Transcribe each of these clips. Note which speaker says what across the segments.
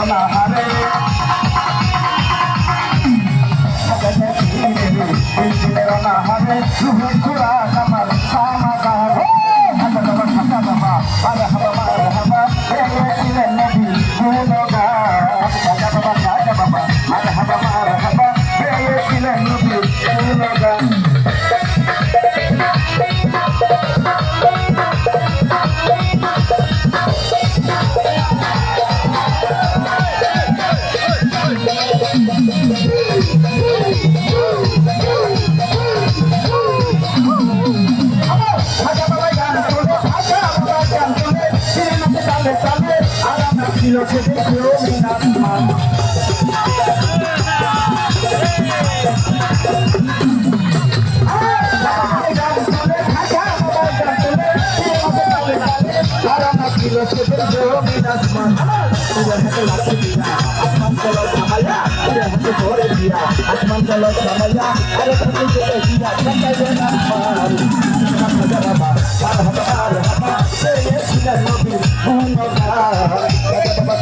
Speaker 1: অনাহারে অনাহারে রুহে খুড়া আমার সামাগার হাতা বাবা খাতা বাবা আর হাবা মার হাবা ছিলেন নবী গুণগা খাজা বাবা আর হাবা মার হাবা ছিলেন নবী গুণগা Lo que te quiero mirar más. Lo que te quiero mirar más. Asman kalau samaya, dia hati sore dia. Asman kalau samaya, ada satu kita dia. Sampai dengan malam, sampai dengan malam. Marhaba, saya sudah nabi, marhaba, saya sudah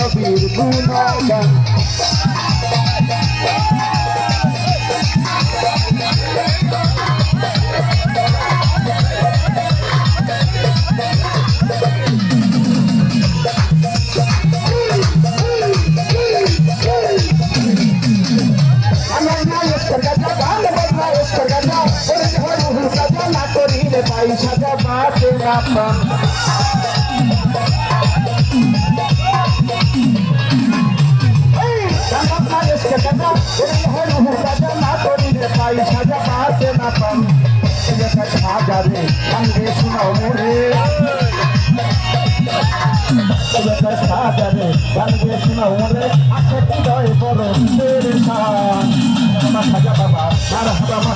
Speaker 1: nabi, marhaba. Saja mati apa? Jangan malas kerja, orang saja nato di depan saja mati apa? Saya saja deh, angge sunau mure. Saya saja deh, angge sunau mure. Aku tidak boleh berusaha. Saja baba, marhaba.